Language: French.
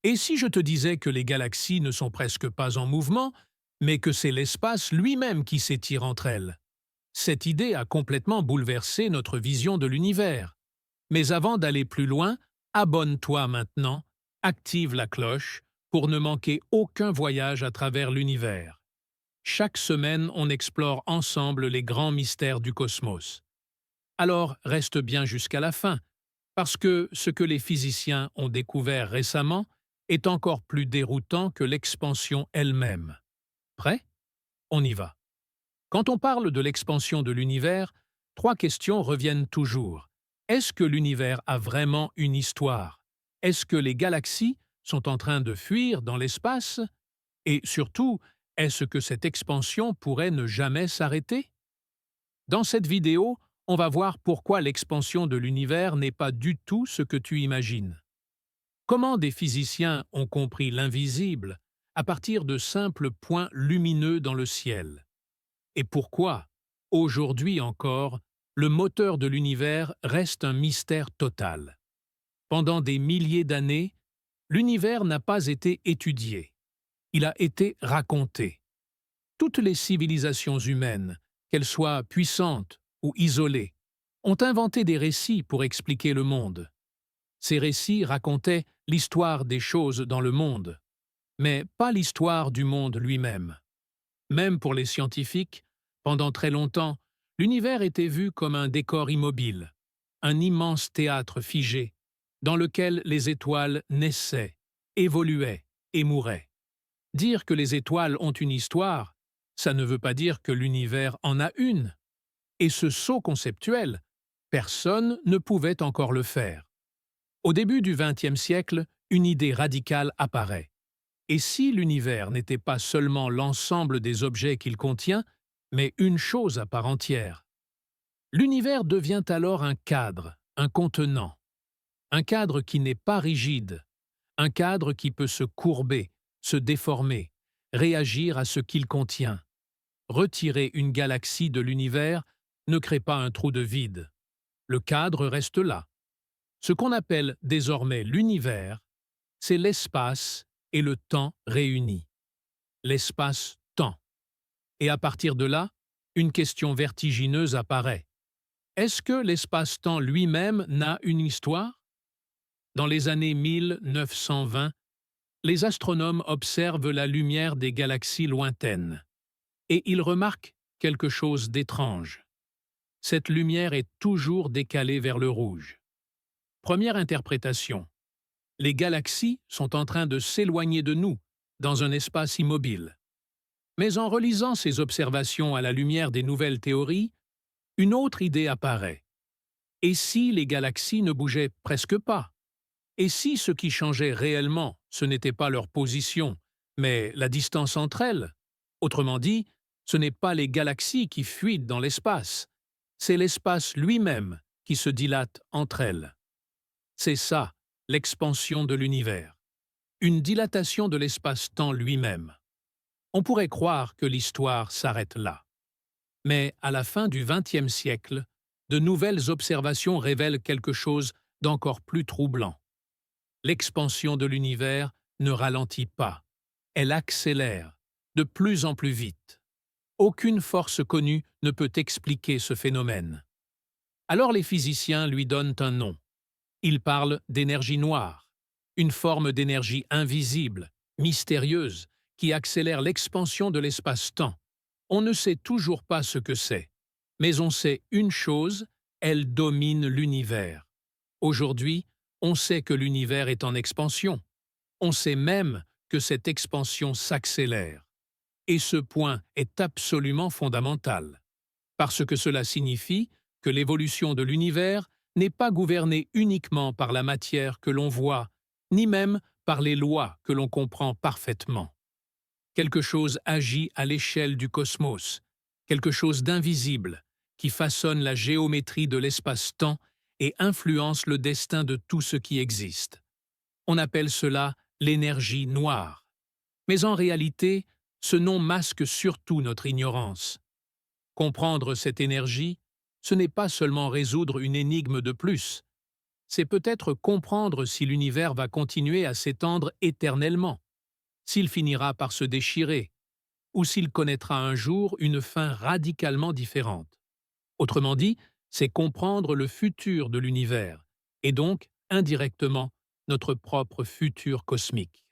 Et si je te disais que les galaxies ne sont presque pas en mouvement, mais que c'est l'espace lui-même qui s'étire entre elles? Cette idée a complètement bouleversé notre vision de l'univers. Mais avant d'aller plus loin, abonne-toi maintenant, active la cloche pour ne manquer aucun voyage à travers l'univers. Chaque semaine, on explore ensemble les grands mystères du cosmos. Alors reste bien jusqu'à la fin, parce que ce que les physiciens ont découvert récemment est encore plus déroutant que l'expansion elle-même. Prêt? On y va. Quand on parle de l'expansion de l'univers, trois questions reviennent toujours. Est-ce que l'univers a vraiment une histoire? Est-ce que les galaxies sont en train de fuir dans l'espace? Et surtout, est-ce que cette expansion pourrait ne jamais s'arrêter? Dans cette vidéo, on va voir pourquoi l'expansion de l'univers n'est pas du tout ce que tu imagines. Comment des physiciens ont compris l'invisible à partir de simples points lumineux dans le ciel? Et pourquoi, aujourd'hui encore, le moteur de l'univers reste un mystère total? Pendant des milliers d'années, l'univers n'a pas été étudié. Il a été raconté. Toutes les civilisations humaines, qu'elles soient puissantes ou isolées, ont inventé des récits pour expliquer le monde. Ces récits racontaient l'histoire des choses dans le monde, mais pas l'histoire du monde lui-même. Même pour les scientifiques, pendant très longtemps, l'univers était vu comme un décor immobile, un immense théâtre figé, dans lequel les étoiles naissaient, évoluaient et mouraient. Dire que les étoiles ont une histoire, ça ne veut pas dire que l'univers en a une. Et ce saut conceptuel, personne ne pouvait encore le faire. Au début du XXe siècle, une idée radicale apparaît. Et si l'univers n'était pas seulement l'ensemble des objets qu'il contient, mais une chose à part entière? L'univers devient alors un cadre, un contenant. Un cadre qui n'est pas rigide, un cadre qui peut se courber, se déformer, réagir à ce qu'il contient. Retirer une galaxie de l'univers ne crée pas un trou de vide. Le cadre reste là. Ce qu'on appelle désormais l'univers, c'est l'espace et le temps réunis. L'espace-temps. Et à partir de là, une question vertigineuse apparaît. Est-ce que l'espace-temps lui-même n'a une histoire? Dans les années 1920, les astronomes observent la lumière des galaxies lointaines. Et ils remarquent quelque chose d'étrange. Cette lumière est toujours décalée vers le rouge. Première interprétation. Les galaxies sont en train de s'éloigner de nous, dans un espace immobile. Mais en relisant ces observations à la lumière des nouvelles théories, une autre idée apparaît. Et si les galaxies ne bougeaient presque pas? Et si ce qui changeait réellement, ce n'était pas leur position, mais la distance entre elles? Autrement dit, ce n'est pas les galaxies qui fuient dans l'espace, c'est l'espace lui-même qui se dilate entre elles. C'est ça, l'expansion de l'univers. Une dilatation de l'espace-temps lui-même. On pourrait croire que l'histoire s'arrête là. Mais à la fin du XXe siècle, de nouvelles observations révèlent quelque chose d'encore plus troublant. L'expansion de l'univers ne ralentit pas, elle accélère, de plus en plus vite. Aucune force connue ne peut expliquer ce phénomène. Alors les physiciens lui donnent un nom. Ils parlent d'énergie noire, une forme d'énergie invisible, mystérieuse, qui accélère l'expansion de l'espace-temps. On ne sait toujours pas ce que c'est, mais on sait une chose, elle domine l'univers. Aujourd'hui, on sait que l'univers est en expansion. On sait même que cette expansion s'accélère. Et ce point est absolument fondamental, parce que cela signifie que l'évolution de l'univers n'est pas gouvernée uniquement par la matière que l'on voit, ni même par les lois que l'on comprend parfaitement. Quelque chose agit à l'échelle du cosmos, quelque chose d'invisible, qui façonne la géométrie de l'espace-temps et influence le destin de tout ce qui existe. On appelle cela l'énergie noire. Mais en réalité, ce nom masque surtout notre ignorance. Comprendre cette énergie, ce n'est pas seulement résoudre une énigme de plus, C'est peut-être comprendre si l'univers va continuer à s'étendre éternellement, s'il finira par se déchirer, ou s'il connaîtra un jour une fin radicalement différente. Autrement dit, c'est comprendre le futur de l'univers, et donc, indirectement, notre propre futur cosmique.